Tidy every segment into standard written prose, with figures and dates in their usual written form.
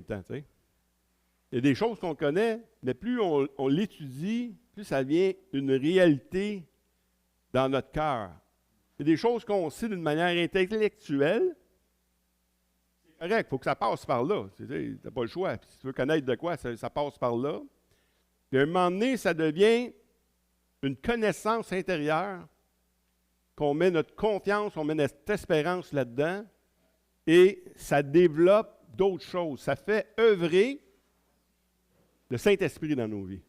temps, tu sais. Il y a des choses qu'on connaît, mais plus on l'étudie, plus ça devient une réalité dans notre cœur. Il y a des choses qu'on sait d'une manière intellectuelle. C'est correct, il faut que ça passe par là. Tu n'as pas le choix. Puis si tu veux connaître de quoi, ça passe par là. Puis à un moment donné, ça devient une connaissance intérieure qu'on met notre confiance, on met notre espérance là-dedans et ça développe d'autres choses. Ça fait œuvrer le Saint-Esprit dans nos vies.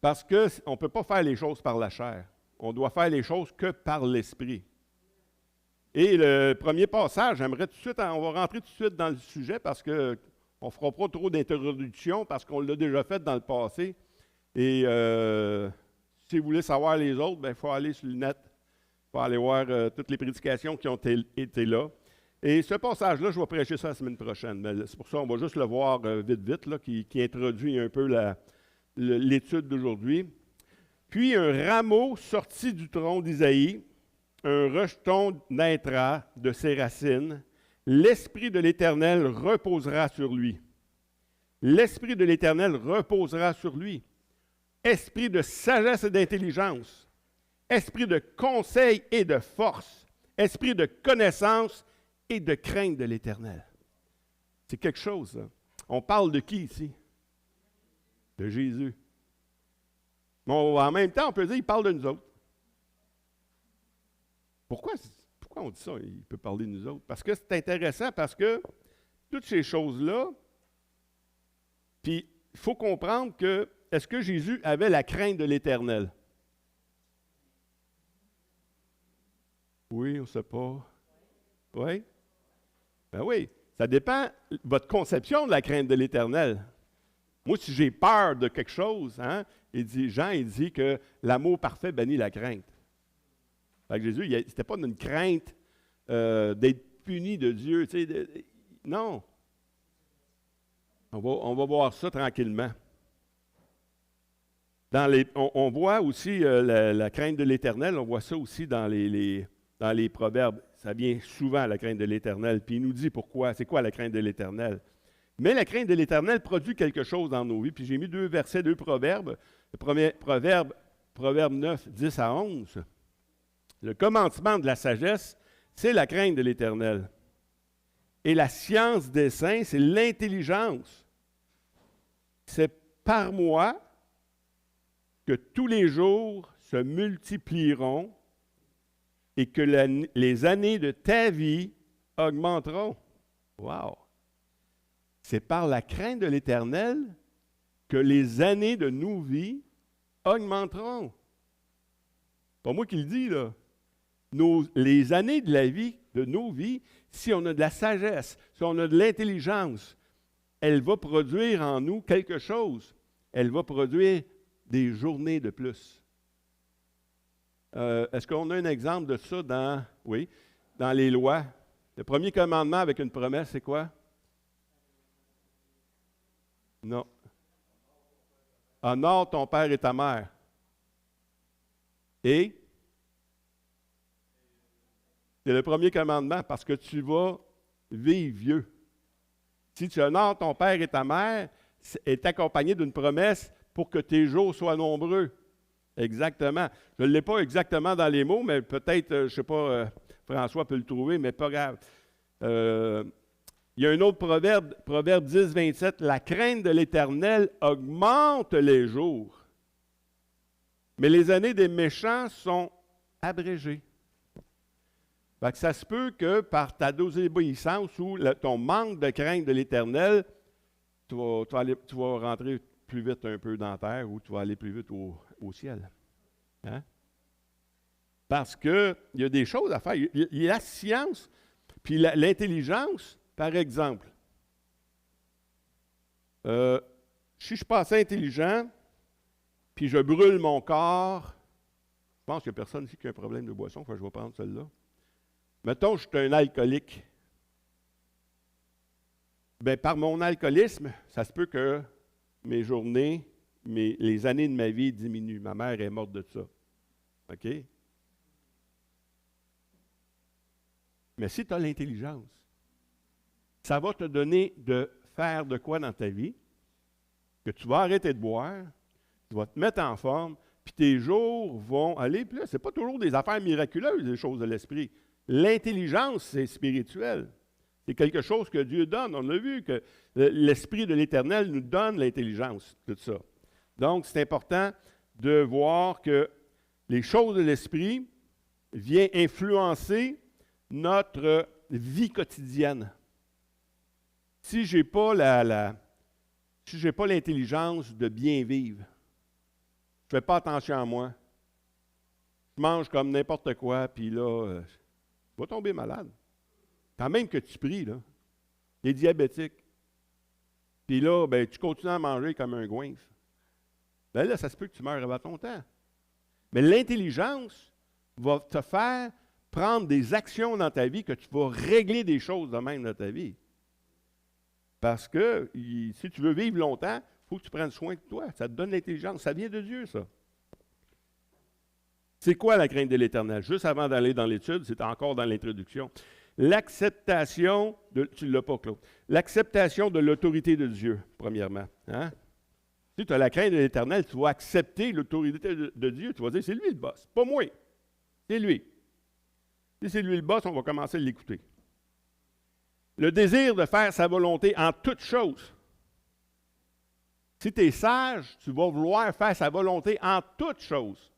Parce qu'on ne peut pas faire les choses par la chair. On doit faire les choses que par l'Esprit. Et le premier passage, j'aimerais tout de suite, on va rentrer tout de suite dans le sujet parce qu'on ne fera pas trop d'introduction parce qu'on l'a déjà fait dans le passé. Et si vous voulez savoir les autres, il faut aller sur le net. Il faut aller voir toutes les prédications qui ont été là. Et ce passage-là, je vais prêcher ça la semaine prochaine. Mais c'est pour ça qu'on va juste le voir vite, là, qui introduit un peu l'étude d'aujourd'hui. Puis un rameau sorti du tronc d'Isaïe, un rejeton naîtra de ses racines. L'Esprit de l'Éternel reposera sur lui. L'Esprit de l'Éternel reposera sur lui. Esprit de sagesse et d'intelligence. Esprit de conseil et de force. Esprit de connaissance et de crainte de l'Éternel. C'est quelque chose, ça. On parle de qui ici? De Jésus. Bon, en même temps, on peut dire qu'il parle de nous autres. Pourquoi on dit ça? Il peut parler de nous autres. Parce que c'est intéressant, parce que toutes ces choses-là, puis il faut comprendre que, est-ce que Jésus avait la crainte de l'Éternel? Oui, on ne sait pas. Oui? Ben oui, ça dépend de votre conception de la crainte de l'Éternel. Moi, si j'ai peur de quelque chose, hein, Jean dit que l'amour parfait bannit la crainte. Fait que Jésus, ce n'était pas une crainte d'être puni de Dieu. Tu sais, non. On va voir ça tranquillement. On voit aussi la crainte de l'Éternel, on voit ça aussi dans les proverbes. Ça vient souvent, la crainte de l'Éternel. Puis il nous dit pourquoi. C'est quoi la crainte de l'Éternel? Mais la crainte de l'Éternel produit quelque chose dans nos vies. Puis j'ai mis 2 versets, 2 proverbes. Le premier proverbe 9, 10 à 11. Le commencement de la sagesse, c'est la crainte de l'Éternel. Et la science des saints, c'est l'intelligence. C'est par moi que tous les jours se multiplieront et que les années de ta vie augmenteront. Wow! C'est par la crainte de l'Éternel que les années de nos vies augmenteront. Pas moi qui le dis, là. Les années de la vie, de nos vies, si on a de la sagesse, si on a de l'intelligence, elle va produire en nous quelque chose. Elle va produire des journées de plus. Est-ce qu'on a un exemple de ça dans les lois? Le premier commandement avec une promesse, c'est quoi? Non. Honore ton père et ta mère. Et? C'est le premier commandement parce que tu vas vivre vieux. Si tu honores ton père et ta mère, est accompagné d'une promesse pour que tes jours soient nombreux. Exactement. Je ne l'ai pas exactement dans les mots, mais peut-être, je ne sais pas, François peut le trouver, mais pas grave. Il y a un autre proverbe, Proverbe 10, 27, « La crainte de l'Éternel augmente les jours, mais les années des méchants sont abrégées. » Fait que ça se peut que par ta désobéissance ou ton manque de crainte de l'Éternel, tu vas rentrer plus vite un peu dans la terre ou tu vas aller plus vite au ciel. Hein? Parce qu'il y a des choses à faire. Il y a la science, puis l'intelligence, par exemple. Si je suis pas assez intelligent, puis je brûle mon corps, je pense qu'il n'y a personne ici qui a un problème de boisson, je vais prendre celle-là. Mettons, je suis un alcoolique. Bien, par mon alcoolisme, ça se peut que mes journées, les années de ma vie diminuent. Ma mère est morte de ça. OK? Mais si tu as l'intelligence, Ça va te donner de faire de quoi dans ta vie, que tu vas arrêter de boire, tu vas te mettre en forme, puis tes jours vont aller. Puis là, ce n'est pas toujours des affaires miraculeuses, les choses de l'esprit. L'intelligence, c'est spirituel. C'est quelque chose que Dieu donne. On a vu que l'Esprit de l'Éternel nous donne l'intelligence, tout ça. Donc, c'est important de voir que les choses de l'Esprit viennent influencer notre vie quotidienne. Si je n'ai pas l'intelligence de bien vivre, je ne fais pas attention à moi, je mange comme n'importe quoi, puis là, je vais tomber malade. Quand même que tu pries, là, tu es diabétique, puis là, ben, tu continues à manger comme un goinfre. Ben là, ça se peut que tu meurs avant ton temps. Mais l'intelligence va te faire prendre des actions dans ta vie que tu vas régler des choses de même dans ta vie. Parce que si tu veux vivre longtemps, il faut que tu prennes soin de toi. Ça te donne l'intelligence. Ça vient de Dieu, ça. C'est quoi la crainte de l'Éternel? Juste avant d'aller dans l'étude, c'est encore dans l'introduction. L'acceptation de... Tu ne l'as pas, Claude. L'acceptation de l'autorité de Dieu, premièrement. Hein? Si tu as la crainte de l'Éternel, tu vas accepter l'autorité de Dieu. Tu vas dire, c'est lui le boss, pas moi. C'est lui. Si c'est lui le boss, on va commencer à l'écouter. Le désir de faire sa volonté en toutes choses. Si tu es sage, tu vas vouloir faire sa volonté en toutes choses.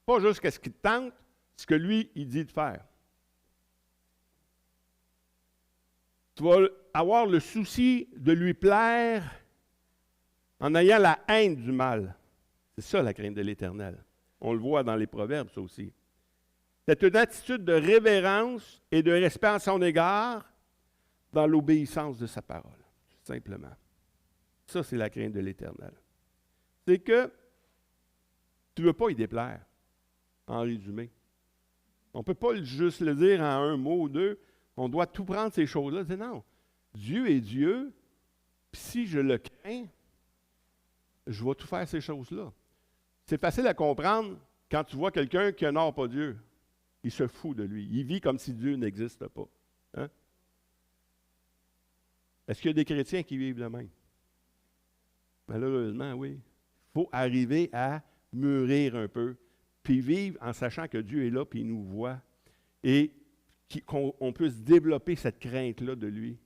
Pas juste ce qu'il te tente, ce que lui, il dit de faire. Tu vas avoir le souci de lui plaire en ayant la haine du mal. C'est ça la crainte de l'Éternel. On le voit dans les Proverbes, ça aussi. C'est une attitude de révérence et de respect en son égard dans l'obéissance de sa parole, tout simplement. Ça, c'est la crainte de l'Éternel. C'est que tu ne veux pas y déplaire, en résumé. On ne peut pas juste le dire en un mot ou deux. On doit tout prendre ces choses-là. Dire non, Dieu est Dieu, puis si je le crains, je vais tout faire ces choses-là. C'est facile à comprendre quand tu vois quelqu'un qui n'honore pas Dieu. Il se fout de lui. Il vit comme si Dieu n'existe pas. Hein? Est-ce qu'il y a des chrétiens qui vivent de même? Malheureusement, oui. Il faut arriver à mûrir un peu, puis vivre en sachant que Dieu est là, puis il nous voit, et qu'on puisse développer cette crainte-là de lui.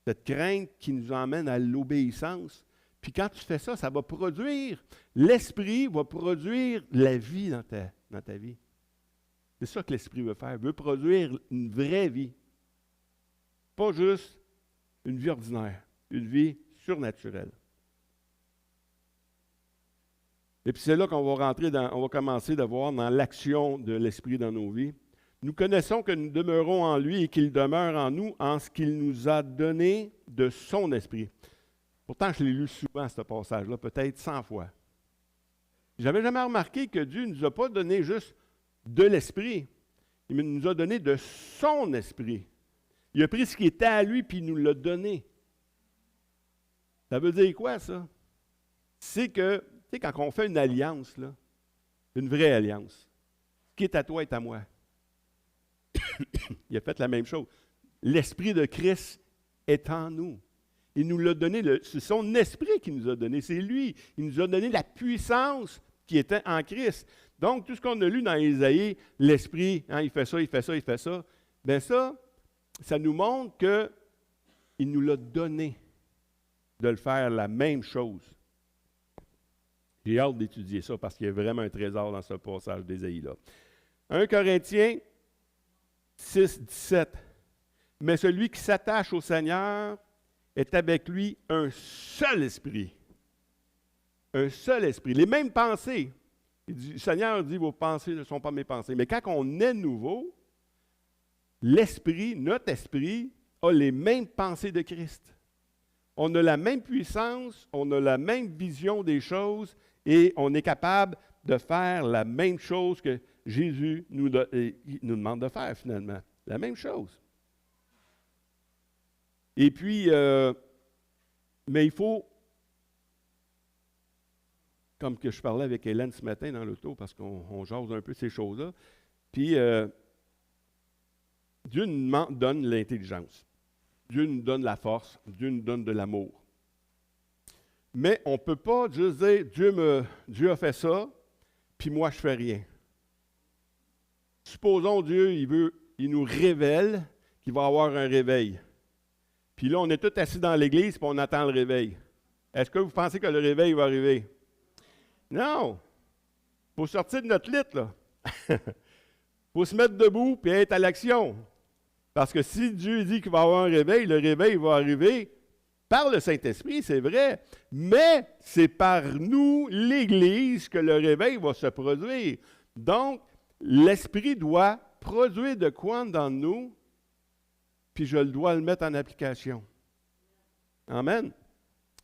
Cette crainte qui nous emmène à l'obéissance. Puis quand tu fais ça, ça va produire, l'Esprit va produire la vie dans ta vie. C'est ça que l'Esprit veut faire. Il veut produire une vraie vie. Pas juste une vie ordinaire, une vie surnaturelle. Et puis c'est là qu'on va on va commencer à voir dans l'action de l'Esprit dans nos vies. Nous connaissons que nous demeurons en lui et qu'il demeure en nous en ce qu'il nous a donné de son Esprit. Pourtant, je l'ai lu souvent, ce passage-là, peut-être 100 fois. Je n'avais jamais remarqué que Dieu ne nous a pas donné juste de l'Esprit. Il nous a donné de son Esprit. Il a pris ce qui était à lui, puis il nous l'a donné. Ça veut dire quoi, ça? C'est que, tu sais, quand on fait une alliance, là, une vraie alliance, ce qui est à toi est à moi. Il a fait la même chose. L'Esprit de Christ est en nous. Il nous l'a donné, c'est son Esprit qui nous a donné, c'est lui. Il nous a donné la puissance qui était en Christ. Donc, tout ce qu'on a lu dans Ésaïe, l'Esprit, hein, il fait ça, il fait ça, il fait ça, bien ça nous montre qu'il nous l'a donné de le faire la même chose. J'ai hâte d'étudier ça parce qu'il y a vraiment un trésor dans ce passage d'Ésaïe-là. 1 Corinthiens 6, 17. Mais celui qui s'attache au Seigneur est avec lui un seul esprit. Un seul esprit. Les mêmes pensées. Le Seigneur dit, vos pensées ne sont pas mes pensées. Mais quand on est nouveau, l'esprit, notre esprit, a les mêmes pensées de Christ. On a la même puissance, on a la même vision des choses et on est capable de faire la même chose que Jésus nous demande de faire finalement. La même chose. Et puis, mais il faut, comme que je parlais avec Hélène ce matin dans l'auto, parce qu'on jase un peu de ces choses-là, puis Dieu nous donne l'intelligence. Dieu nous donne la force, Dieu nous donne de l'amour. Mais on ne peut pas juste dire, Dieu a fait ça, puis moi je ne fais rien. Supposons Dieu, il nous révèle qu'il va y avoir un réveil. Puis là, on est tous assis dans l'église, puis on attend le réveil. Est-ce que vous pensez que le réveil va arriver? Non! Il faut sortir de notre lit, là. Il faut se mettre debout et être à l'action. Parce que si Dieu dit qu'il va y avoir un réveil, le réveil va arriver par le Saint-Esprit, c'est vrai. Mais c'est par nous, l'Église, que le réveil va se produire. Donc, l'Esprit doit produire de quoi dans nous, puis je dois le mettre en application. Amen.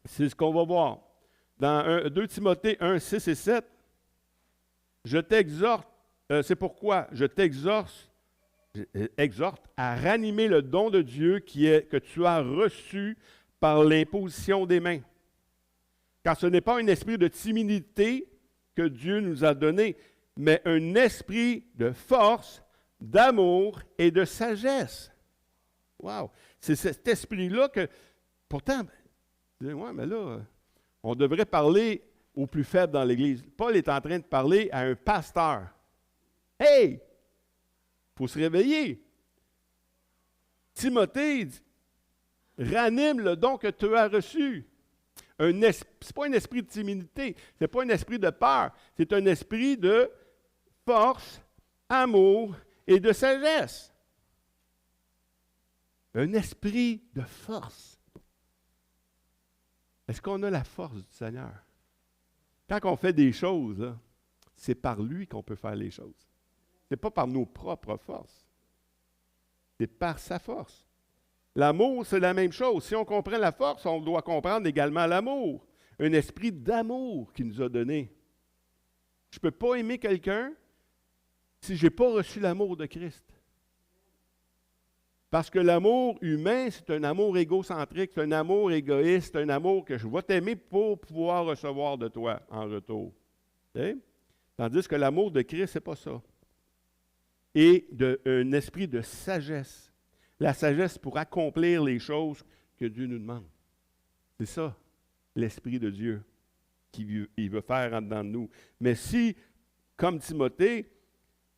C'est ce qu'on va voir. Dans 2 Timothée 1, 6 et 7, je t'exhorte, c'est pourquoi je t'exhorte à ranimer le don de Dieu que tu as reçu par l'imposition des mains. Car ce n'est pas un esprit de timidité que Dieu nous a donné, mais un esprit de force, d'amour et de sagesse. Wow! C'est cet esprit-là que, pourtant, ouais, mais là, on devrait parler aux plus faibles dans l'Église. Paul est en train de parler à un pasteur. Hey! Il faut se réveiller. Timothée dit, ranime le don que tu as reçu. Ce n'est pas un esprit de timidité, ce n'est pas un esprit de peur, c'est un esprit de force, amour et de sagesse. Un esprit de force. Est-ce qu'on a la force du Seigneur? Quand on fait des choses, là, c'est par lui qu'on peut faire les choses. Ce n'est pas par nos propres forces. C'est par sa force. L'amour, c'est la même chose. Si on comprend la force, on doit comprendre également l'amour. Un esprit d'amour qu'il nous a donné. Je ne peux pas aimer quelqu'un si je n'ai pas reçu l'amour de Christ. Parce que l'amour humain, c'est un amour égocentrique, c'est un amour égoïste, c'est un amour que je vais t'aimer pour pouvoir recevoir de toi en retour. Okay? Tandis que l'amour de Christ, ce n'est pas ça. Et un esprit de sagesse. La sagesse pour accomplir les choses que Dieu nous demande. C'est ça, l'Esprit de Dieu qu'il veut faire en dedans de nous. Mais si, comme Timothée,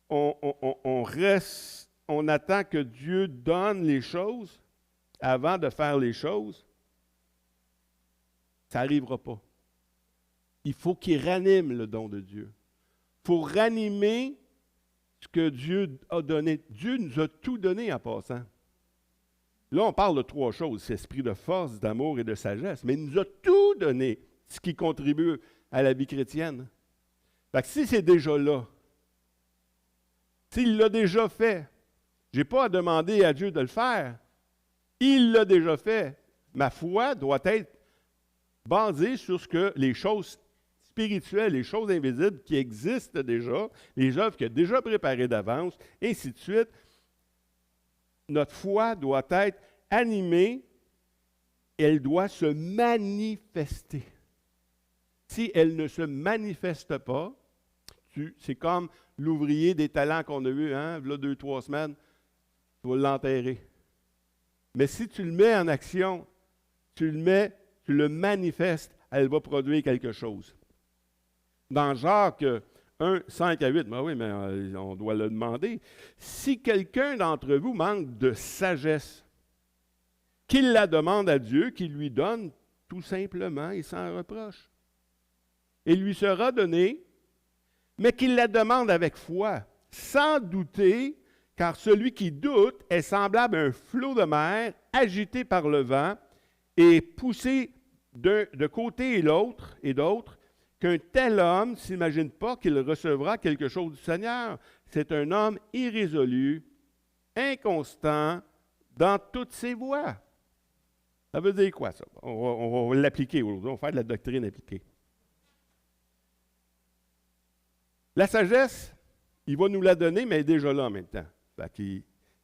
on attend que Dieu donne les choses avant de faire les choses, ça n'arrivera pas. Il faut qu'il ranime le don de Dieu. Il faut ranimer ce que Dieu a donné. Dieu nous a tout donné en passant. Là, on parle de 3 choses, c'est esprit de force, d'amour et de sagesse, mais il nous a tout donné, ce qui contribue à la vie chrétienne. Fait que si c'est déjà là, s'il l'a déjà fait, je n'ai pas à demander à Dieu de le faire. Il l'a déjà fait. Ma foi doit être basée sur ce que les choses spirituelles, les choses invisibles qui existent déjà, les œuvres qu'il a déjà préparées d'avance, et ainsi de suite. Notre foi doit être animée, elle doit se manifester. Si elle ne se manifeste pas, c'est comme l'ouvrier des talents qu'on a vu, là, 2-3 semaines, tu vas l'enterrer. Mais si tu le mets en action, tu le manifestes, elle va produire quelque chose. Dans Jacques 1, 5 à 8, ben oui, mais on doit le demander. Si quelqu'un d'entre vous manque de sagesse, qu'il la demande à Dieu, qu'il lui donne tout simplement et sans reproche. Il lui sera donné, mais qu'il la demande avec foi, sans douter, car celui qui doute est semblable à un flot de mer agité par le vent et poussé de côté et d'autre, qu'un tel homme ne s'imagine pas qu'il recevra quelque chose du Seigneur. C'est un homme irrésolu, inconstant dans toutes ses voies. Ça veut dire quoi, ça? On va l'appliquer aujourd'hui, on va faire de la doctrine appliquée. La sagesse, il va nous la donner, mais elle est déjà là en même temps.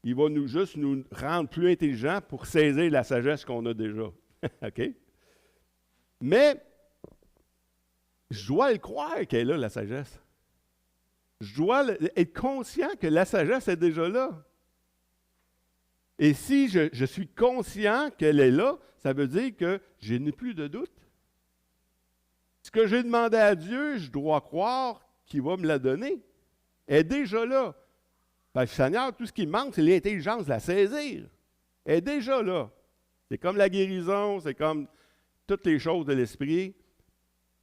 Il va juste nous rendre plus intelligents pour saisir la sagesse qu'on a déjà. OK? Mais, je dois le croire qu'elle est là, la sagesse. Je dois être conscient que la sagesse est déjà là. Et si je suis conscient qu'elle est là, ça veut dire que je n'ai plus de doute. Ce que j'ai demandé à Dieu, je dois croire qu'il va me la donner. Elle est déjà là. Ben, Seigneur, tout ce qui me manque, c'est l'intelligence de la saisir. Elle est déjà là. C'est comme la guérison, c'est comme toutes les choses de l'esprit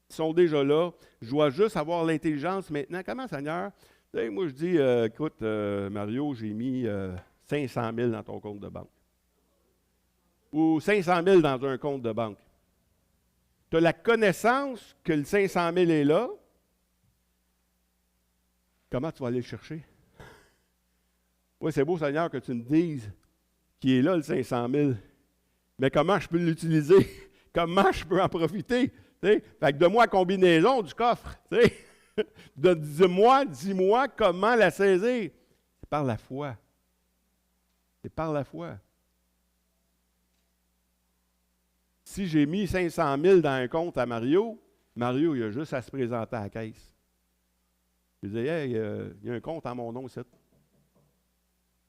sont déjà là. Je dois juste avoir l'intelligence maintenant. Comment, Seigneur? Tu sais, moi, je dis, écoute, Mario, j'ai mis 500 000 dans ton compte de banque. Ou 500 000 dans un compte de banque. Tu as la connaissance que le 500 000 est là. Comment tu vas aller le chercher? Oui, c'est beau, Seigneur, que tu me dises qu'il est là, le 500 000. Mais comment je peux l'utiliser? Comment je peux en profiter? T'sais? Fait que donne-moi la combinaison du coffre. Dis-moi comment la saisir. C'est par la foi. C'est par la foi. Si j'ai mis 500 000 dans un compte à Mario, Mario, il a juste à se présenter à la caisse. Il dit, hey, il y a un compte en mon nom, ici.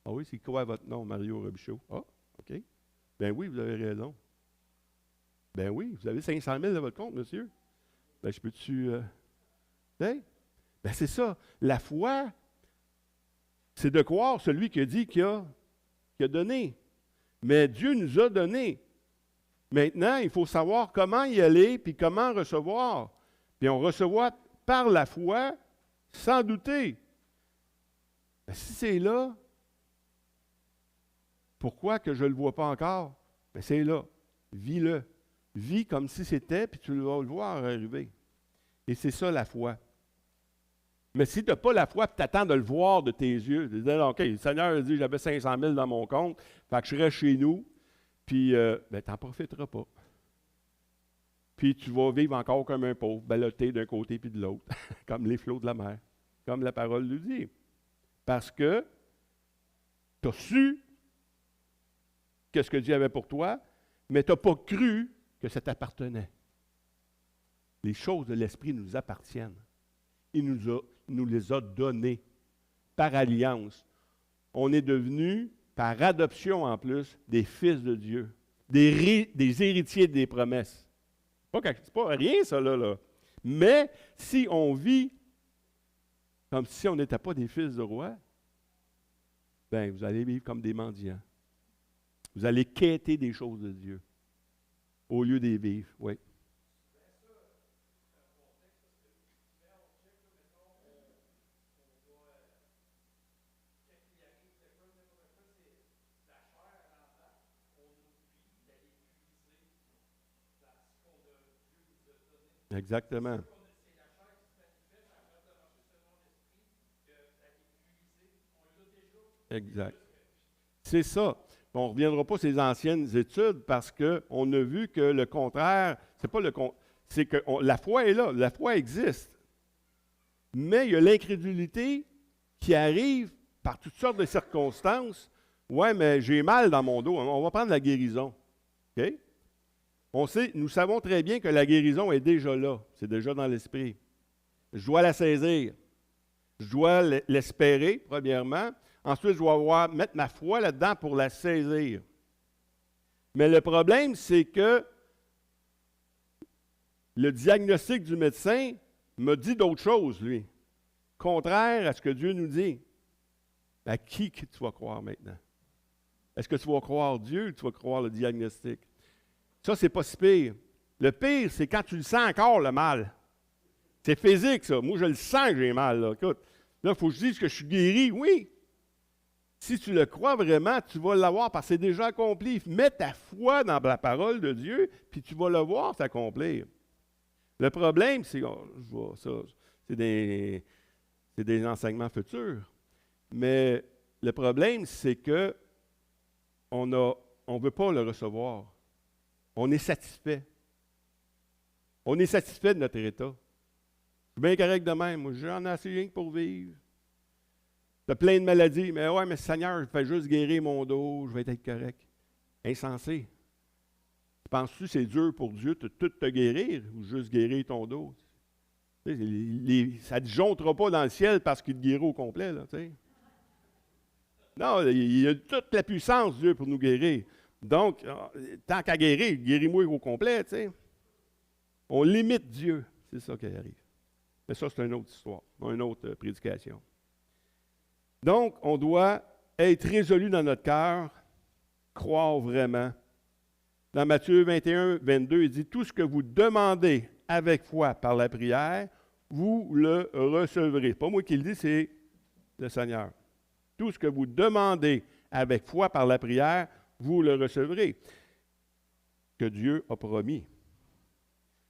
Ah oui, c'est quoi votre nom, Mario Robichaud? Ah, OK. Ben oui, vous avez raison. Ben oui, vous avez 500 000 dans votre compte, monsieur. Ben, je peux-tu... Ben, c'est ça. La foi, c'est de croire celui qui a dit qu'il a donné. Mais Dieu nous a donné. Maintenant, il faut savoir comment y aller puis comment recevoir. Puis on reçoit par la foi, sans douter. Ben, si c'est là, pourquoi que je ne le vois pas encore? Ben, c'est là. Vis-le. Vis comme si c'était, puis tu vas le voir arriver. Et c'est ça la foi. Mais si tu n'as pas la foi, tu attends de le voir de tes yeux, tu dis, OK, le Seigneur a dit j'avais 500 000 dans mon compte, fait que je serai chez nous, puis ben, tu n'en profiteras pas. Puis tu vas vivre encore comme un pauvre, ballotté d'un côté puis de l'autre, comme les flots de la mer, comme la parole le dit. Parce que tu as su qu'est-ce que Dieu avait pour toi, mais tu n'as pas cru que ça t'appartenait. Les choses de l'Esprit nous appartiennent. Il nous les a données par alliance. On est devenus, par adoption en plus, des fils de Dieu, des héritiers des promesses. C'est pas rien, ça, là. Mais si on vit comme si on n'était pas des fils de roi, bien, vous allez vivre comme des mendiants. Vous allez quêter des choses de Dieu au lieu d'y vivre. Oui. Exactement. Exact. C'est ça. On ne reviendra pas sur les anciennes études parce qu'on a vu que le contraire, c'est que la foi est là, la foi existe. Mais il y a l'incrédulité qui arrive par toutes sortes de circonstances. Ouais, mais j'ai mal dans mon dos. On va prendre la guérison. OK? Nous savons très bien que la guérison est déjà là. C'est déjà dans l'esprit. Je dois la saisir. Je dois l'espérer, premièrement. Ensuite, je dois mettre ma foi là-dedans pour la saisir. Mais le problème, c'est que le diagnostic du médecin me dit d'autres choses, lui. Contraire à ce que Dieu nous dit. À qui que tu vas croire maintenant? Est-ce que tu vas croire Dieu ou tu vas croire le diagnostic? Ça, c'est pas si pire. Le pire, c'est quand tu le sens encore, le mal. C'est physique, ça. Moi, je le sens que j'ai mal. Là. Écoute, là, il faut que je dise que je suis guéri. Oui. Si tu le crois vraiment, tu vas l'avoir parce que c'est déjà accompli. Mets ta foi dans la parole de Dieu, puis tu vas le voir s'accomplir. Le problème, c'est c'est des enseignements futurs. Mais le problème, c'est que on ne veut pas le recevoir. On est satisfait. On est satisfait de notre état. Je suis bien correct de même. Moi, j'en ai assez rien que pour vivre. Tu as plein de maladies. Mais ouais, mais Seigneur, je fais juste guérir mon dos, je vais être correct. Insensé. Penses-tu que c'est dur pour Dieu de tout te guérir ou juste guérir ton dos? Ça ne disjonctera pas dans le ciel parce qu'il te guérit au complet. Là, Non, il a toute la puissance, Dieu, pour nous guérir. Donc, tant qu'à guérir, guéris-moi au complet, tu sais. On limite Dieu. C'est ça qui arrive. Mais ça, c'est une autre histoire, une autre prédication. Donc, on doit être résolu dans notre cœur, croire vraiment. Dans Matthieu 21, 22, il dit, tout ce que vous demandez avec foi par la prière, vous le recevrez. Pas moi qui le dis, c'est le Seigneur. Tout ce que vous demandez avec foi par la prière, vous le recevrez. Que Dieu a promis.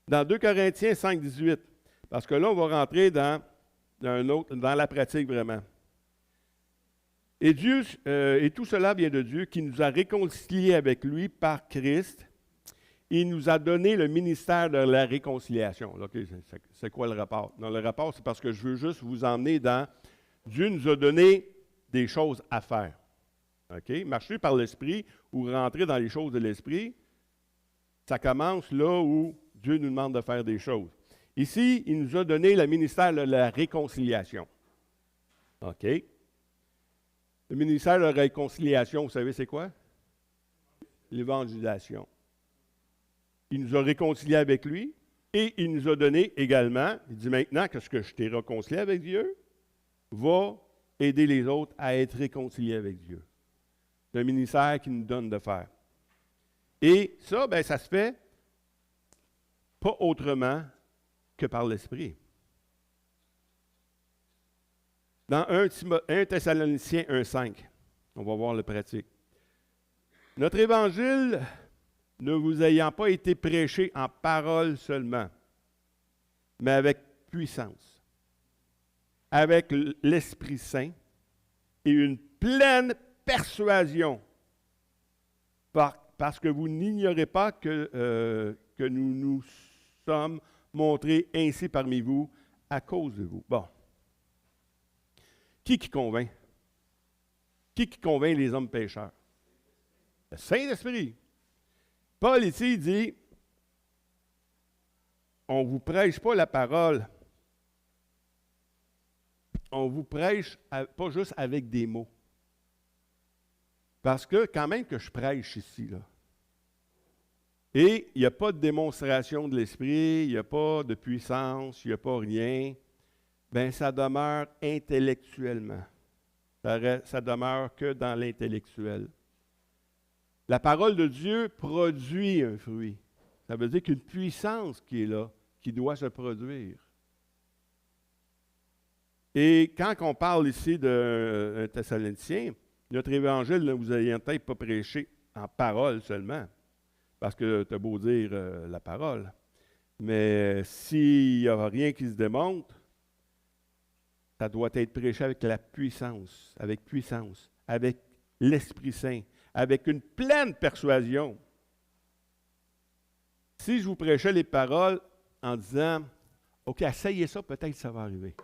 Dans 2 Corinthiens 5, 18, parce que là, on va rentrer dans la pratique vraiment. Et tout cela vient de Dieu qui nous a réconciliés avec lui par Christ. Il nous a donné le ministère de la réconciliation. OK, c'est quoi le rapport? Non, le rapport, c'est parce que je veux juste vous emmener dans Dieu nous a donné des choses à faire. OK? Marcher par l'Esprit ou rentrer dans les choses de l'Esprit, ça commence là où Dieu nous demande de faire des choses. Ici, il nous a donné le ministère de la réconciliation. OK? Le ministère de la réconciliation, vous savez c'est quoi? L'évangélisation. Il nous a réconciliés avec lui et il nous a donné également, il dit maintenant que ce que je t'ai réconcilié avec Dieu va aider les autres à être réconciliés avec Dieu. C'est un ministère qu'il nous donne de faire. Et ça, bien, ça se fait pas autrement que par l'Esprit. Dans 1 Thessaloniciens 1,5, on va voir le pratique. Notre évangile ne vous ayant pas été prêché en parole seulement, mais avec puissance, avec l'Esprit Saint et une pleine persuasion, parce que vous n'ignorez pas que nous nous sommes montrés ainsi parmi vous à cause de vous. Bon. Qui convainc? Qui convainc les hommes pécheurs? Le Saint-Esprit. Paul ici dit, on ne vous prêche pas la parole, on vous prêche pas juste avec des mots. Parce que quand même que je prêche ici, là, et il n'y a pas de démonstration de l'Esprit, il n'y a pas de puissance, il n'y a pas rien, bien ça demeure intellectuellement. Ça demeure que dans l'intellectuel. La parole de Dieu produit un fruit. Ça veut dire qu'une puissance qui est là, qui doit se produire. Et quand on parle ici d'un Thessalonicien, notre évangile ne vous ayant peut-être pas prêché en parole seulement, parce que tu as beau dire la parole, mais s'il n'y a rien qui se démontre, ça doit être prêché avec la puissance, avec l'Esprit Saint, avec une pleine persuasion. Si je vous prêchais les paroles en disant, OK, essayez ça, peut-être ça va arriver.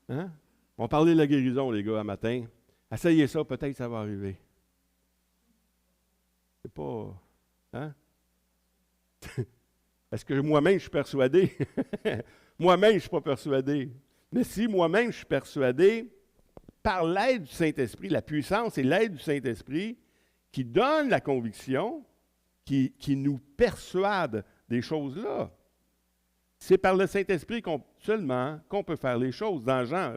Hein? On parlait de la guérison, les gars, un matin. Essayez ça, peut-être ça va arriver. C'est pas... Hein? Est-ce que moi-même, je suis persuadé? Moi-même, je ne suis pas persuadé. Mais si moi-même, je suis persuadé, par l'aide du Saint-Esprit, la puissance et l'aide du Saint-Esprit, qui donne la conviction, qui nous persuade des choses-là. C'est par le Saint-Esprit seulement qu'on peut faire les choses. Dans Jean,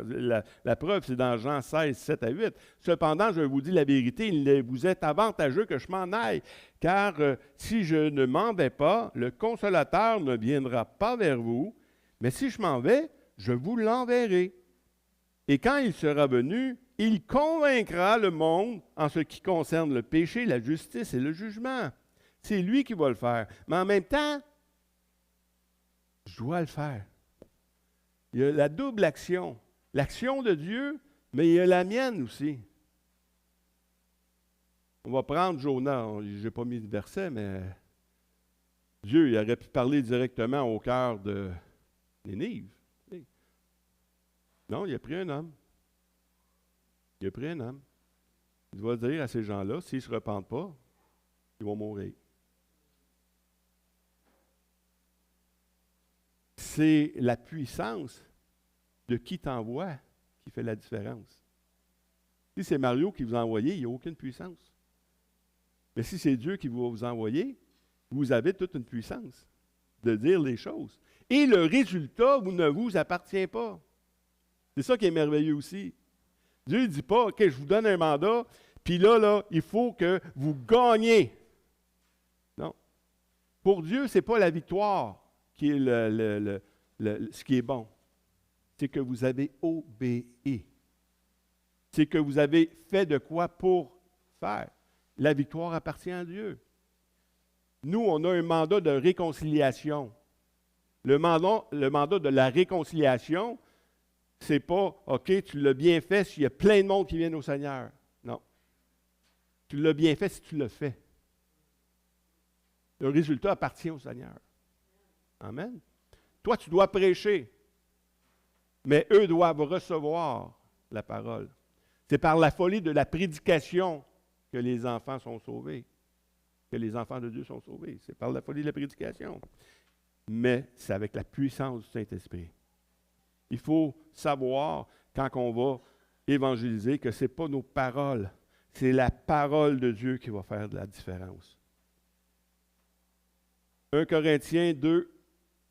la preuve, c'est dans Jean 16, 7 à 8. Cependant, je vous dis la vérité, il vous est avantageux que je m'en aille, car si je ne m'en vais pas, le Consolateur ne viendra pas vers vous, mais si je m'en vais, je vous l'enverrai. Et quand il sera venu, il convaincra le monde en ce qui concerne le péché, la justice et le jugement. C'est lui qui va le faire. Mais en même temps, je dois le faire. Il y a la double action. L'action de Dieu, mais il y a la mienne aussi. On va prendre Jonas. Je n'ai pas mis de verset, mais Dieu il aurait pu parler directement au cœur de Nénive. Non, il a pris un homme. Il a pris un homme. Il va dire à ces gens-là, s'ils ne se repentent pas, ils vont mourir. C'est la puissance de qui t'envoie qui fait la différence. Si c'est Mario qui vous a envoyé, il n'y a aucune puissance. Mais si c'est Dieu qui va vous envoyer, vous avez toute une puissance de dire les choses. Et le résultat ne vous appartient pas. C'est ça qui est merveilleux aussi. Dieu ne dit pas, OK, je vous donne un mandat, puis là, il faut que vous gagniez. Non. Pour Dieu, ce n'est pas la victoire qui est ce qui est bon. C'est que vous avez obéi. C'est que vous avez fait de quoi pour faire. La victoire appartient à Dieu. Nous, on a un mandat de réconciliation. Le mandat de la réconciliation, c'est pas, OK, tu l'as bien fait s'il y a plein de monde qui viennent au Seigneur. Non. Tu l'as bien fait si tu le fais. Le résultat appartient au Seigneur. Amen. Toi, tu dois prêcher, mais eux doivent recevoir la parole. C'est par la folie de la prédication que les enfants sont sauvés, que les enfants de Dieu sont sauvés. C'est par la folie de la prédication. Mais c'est avec la puissance du Saint-Esprit. Il faut savoir, quand on va évangéliser, que ce n'est pas nos paroles, c'est la parole de Dieu qui va faire de la différence. 1 Corinthiens 2,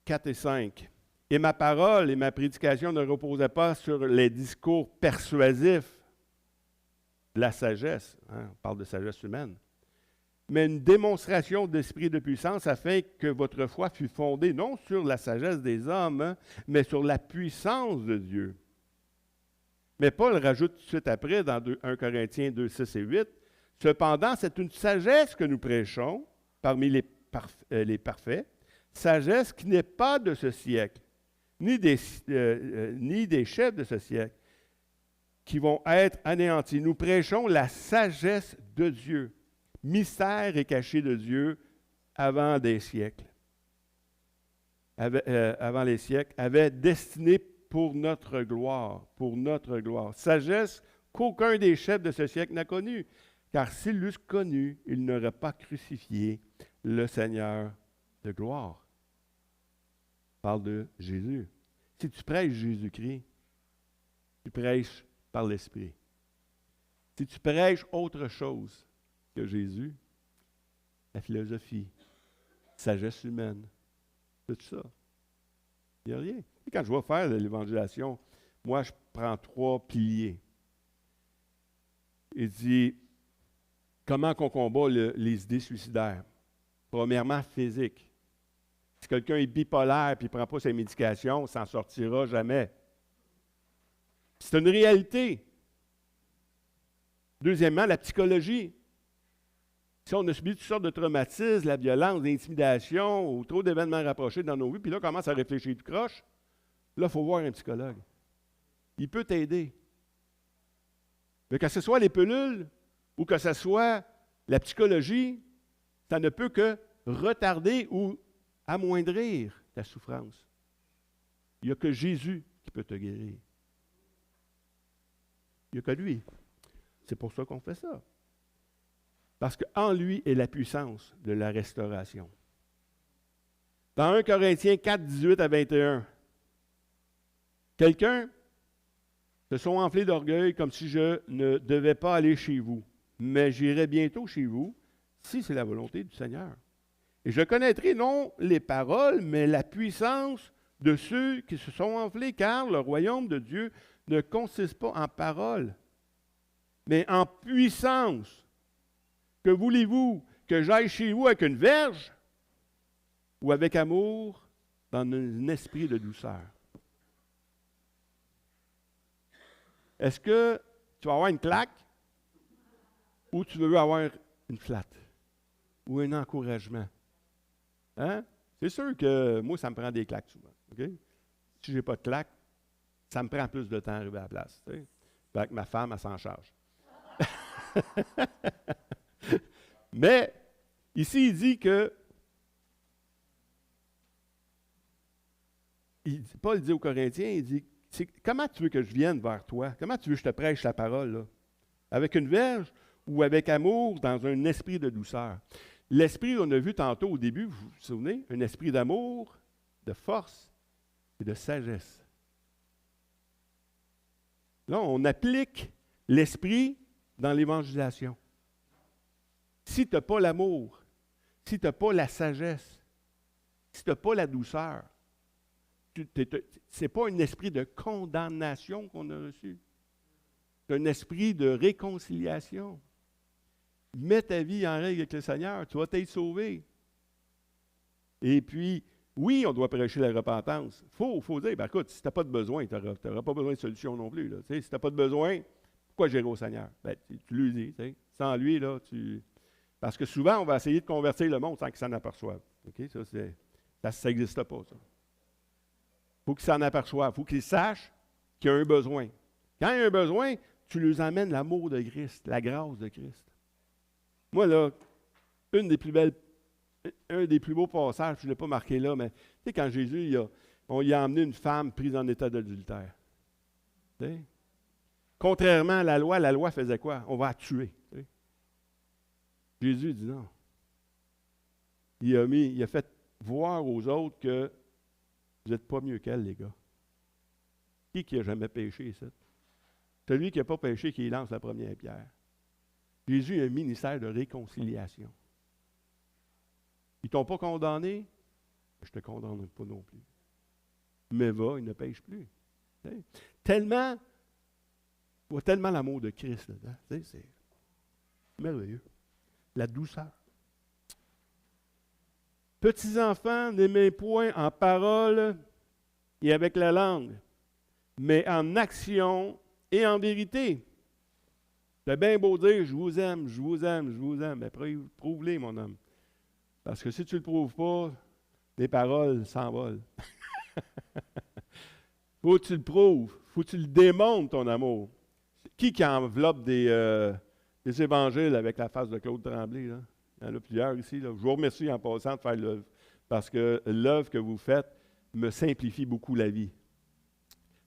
4 et 5. « Et ma parole et ma prédication ne reposaient pas sur les discours persuasifs de la sagesse. » On parle de sagesse humaine. « Mais une démonstration d'esprit de puissance afin que votre foi fût fondée non sur la sagesse des hommes, mais sur la puissance de Dieu. » Mais Paul rajoute tout de suite après, dans 1 Corinthiens 2, 6 et 8, « Cependant, c'est une sagesse que nous prêchons parmi les parfaits, sagesse qui n'est pas de ce siècle, ni des chefs de ce siècle, qui vont être anéantis. Nous prêchons la sagesse de Dieu, mystère et caché de Dieu avant des siècles. Avant les siècles, avait destiné pour notre gloire, sagesse qu'aucun des chefs de ce siècle n'a connue, car s'ils l'eussent connu, ils n'auraient pas crucifié le Seigneur de gloire. On parle de Jésus. Si tu prêches Jésus-Christ, tu prêches par l'Esprit. Si tu prêches autre chose que Jésus, la philosophie, sagesse humaine, tout ça, il n'y a rien. Et quand je vais faire de l'évangélisation, moi, je prends 3 piliers. Il dit, comment qu'on combat les idées suicidaires? Premièrement, physique. Si quelqu'un est bipolaire et ne prend pas ses médications, il ne s'en sortira jamais. C'est une réalité. Deuxièmement, la psychologie. Si on a subi toutes sortes de traumatismes, la violence, l'intimidation ou trop d'événements rapprochés dans nos vies, puis là, on commence à réfléchir de croche, là, il faut voir un psychologue. Il peut t'aider. Mais que ce soit les pilules ou que ce soit la psychologie, ça ne peut que retarder ou amoindrir ta souffrance. Il n'y a que Jésus qui peut te guérir. Il n'y a que lui. C'est pour ça qu'on fait ça. Parce qu'en lui est la puissance de la restauration. Dans 1 Corinthiens 4, 18 à 21, quelqu'un se sont enflés d'orgueil comme si je ne devais pas aller chez vous, mais j'irai bientôt chez vous, si c'est la volonté du Seigneur. Et je connaîtrai non les paroles, mais la puissance de ceux qui se sont enflés, car le royaume de Dieu ne consiste pas en paroles, mais en puissance. Que voulez-vous? Que j'aille chez vous avec une verge ou avec amour dans un esprit de douceur? Est-ce que tu vas avoir une claque ou tu veux avoir une flatte ou un encouragement? Hein? C'est sûr que moi, ça me prend des claques souvent. Okay? Si je n'ai pas de claque, ça me prend plus de temps à arriver à la place. Tu sais? Fait que ma femme, elle s'en charge. Mais, ici, il dit que, Paul dit aux Corinthiens, il dit, comment tu veux que je vienne vers toi? Comment tu veux que je te prêche la parole? Là? Avec une verge ou avec amour dans un esprit de douceur? L'esprit, on a vu tantôt au début, vous vous souvenez, un esprit d'amour, de force et de sagesse. Là, on applique l'esprit dans l'évangélisation. Si tu n'as pas l'amour, si tu n'as pas la sagesse, si tu n'as pas la douceur, ce n'est pas un esprit de condamnation qu'on a reçu. C'est un esprit de réconciliation. Mets ta vie en règle avec le Seigneur, tu vas t'être sauvé. Et puis, oui, on doit prêcher la repentance. Il faut dire, ben, écoute, si tu n'as pas de besoin, tu n'auras pas besoin de solution non plus. Là. Si tu n'as pas de besoin, pourquoi gérer au Seigneur? Ben, tu lui dis. Sans lui, là, parce que souvent, on va essayer de convertir le monde sans qu'il s'en aperçoive. Okay? Ça n'existe pas, ça. Il faut qu'il s'en aperçoive. Il faut qu'il sache qu'il y a un besoin. Quand il y a un besoin, tu lui emmènes l'amour de Christ, la grâce de Christ. Moi, là, un des plus beaux passages, je ne l'ai pas marqué là, mais tu sais, quand Jésus, on y a emmené une femme prise en état d'adultère. Tu sais? Contrairement à la loi faisait quoi? On va la tuer. Tu sais? Jésus dit non. Il a fait voir aux autres que vous n'êtes pas mieux qu'elle, les gars. Qui n'a jamais péché ici? Celui qui n'a pas péché, qui lance la première pierre. Jésus a un ministère de réconciliation. Ils ne t'ont pas condamné, je ne te condamne pas non plus. Mais va, il ne pêche plus. T'sais. Tellement l'amour de Christ là-dedans. C'est merveilleux. La douceur. Petits enfants, n'aimez point en parole et avec la langue, mais en action et en vérité. C'est bien beau dire, je vous aime, je vous aime, je vous aime. Mais prouve-les, mon homme. Parce que si tu ne le prouves pas, les paroles s'envolent. Faut que tu le prouves. Faut que tu le démontres, ton amour. Qui enveloppe des évangiles avec la face de Claude Tremblay? Là? Il y en a plusieurs ici. Là. Je vous remercie en passant de faire l'œuvre. Parce que l'œuvre que vous faites me simplifie beaucoup la vie.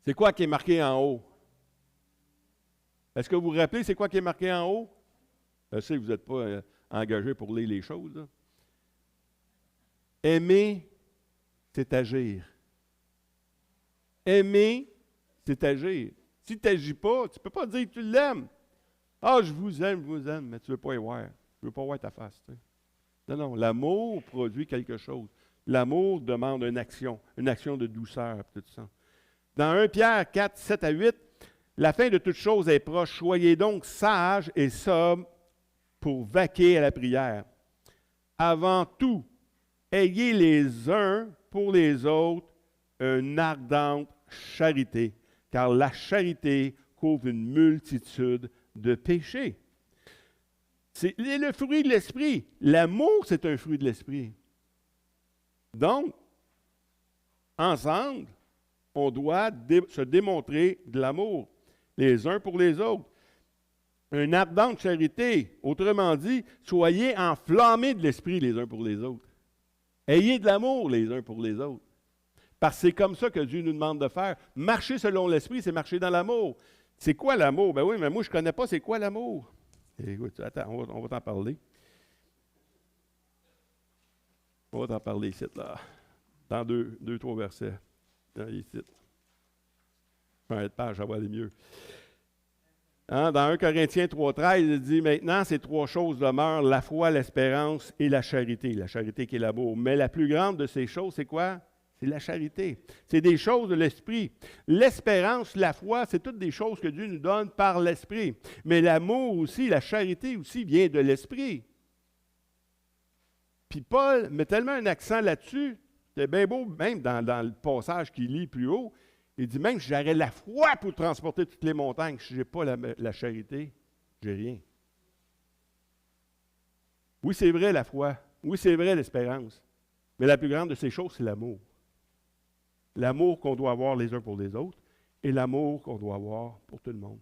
C'est quoi qui est marqué en haut? Est-ce que vous vous rappelez c'est quoi qui est marqué en haut? Je sais que vous n'êtes pas engagé pour lire les choses. Là. Aimer, c'est agir. Aimer, c'est agir. Si tu n'agis pas, tu ne peux pas dire que tu l'aimes. Ah, je vous aime, mais tu ne veux pas y voir. Tu ne veux pas voir ta face. Tu sais. Non, l'amour produit quelque chose. L'amour demande une action de douceur. Tout ça. Dans 1 Pierre 4, 7 à 8, la fin de toute chose est proche. Soyez donc sages et sobres pour vaquer à la prière. Avant tout, ayez les uns pour les autres une ardente charité, car la charité couvre une multitude de péchés. C'est le fruit de l'esprit. L'amour, c'est un fruit de l'esprit. Donc, ensemble, on doit se démontrer de l'amour, les uns pour les autres. Une ardente charité, autrement dit, soyez enflammés de l'esprit les uns pour les autres. Ayez de l'amour les uns pour les autres. Parce que c'est comme ça que Dieu nous demande de faire. Marcher selon l'esprit, c'est marcher dans l'amour. C'est quoi l'amour? Ben oui, mais moi, je ne connais pas c'est quoi l'amour. Écoute, attends, on va t'en parler. On va t'en parler ici, là. Dans deux, trois versets. Dans ici. Je vais être page, ça va aller mieux. Hein, dans 1 Corinthiens 3,13, il dit, maintenant, ces trois choses demeurent, la foi, l'espérance et la charité. La charité qui est l'amour. Mais la plus grande de ces choses, c'est quoi? C'est la charité. C'est des choses de l'esprit. L'espérance, la foi, c'est toutes des choses que Dieu nous donne par l'esprit. Mais l'amour aussi, la charité aussi vient de l'esprit. Puis Paul met tellement un accent là-dessus, c'est bien beau, même dans le passage qu'il lit plus haut, il dit même, j'aurais la foi pour transporter toutes les montagnes. Si je n'ai pas la charité, je n'ai rien. Oui, c'est vrai la foi. Oui, c'est vrai l'espérance. Mais la plus grande de ces choses, c'est l'amour. L'amour qu'on doit avoir les uns pour les autres et l'amour qu'on doit avoir pour tout le monde.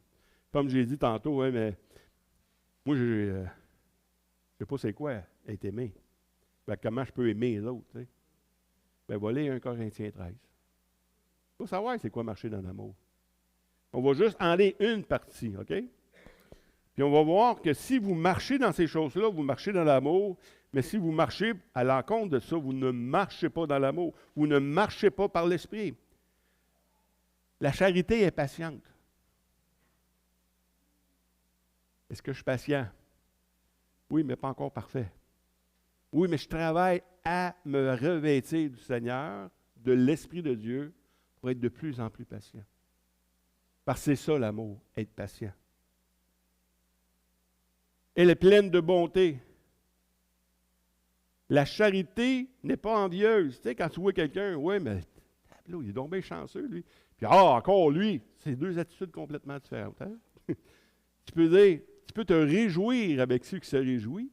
Comme j'ai dit tantôt, hein, mais moi, je ne sais pas c'est quoi être aimé. Ben, comment je peux aimer les autres? Tu sais? Ben, voilà 1 Corinthiens 13. Il faut savoir c'est quoi marcher dans l'amour. On va juste en lire une partie, OK? Puis on va voir que si vous marchez dans ces choses-là, vous marchez dans l'amour, mais si vous marchez à l'encontre de ça, vous ne marchez pas dans l'amour. Vous ne marchez pas par l'esprit. La charité est patiente. Est-ce que je suis patient? Oui, mais pas encore parfait. Oui, mais je travaille à me revêtir du Seigneur, de l'Esprit de Dieu, pour être de plus en plus patient. Parce que c'est ça l'amour, être patient. Elle est pleine de bonté. La charité n'est pas envieuse. Tu sais, quand tu vois quelqu'un, oui, mais là, il est donc bien chanceux, lui. Puis, encore lui. C'est deux attitudes complètement différentes. Hein? Tu peux te réjouir avec ceux qui se réjouissent,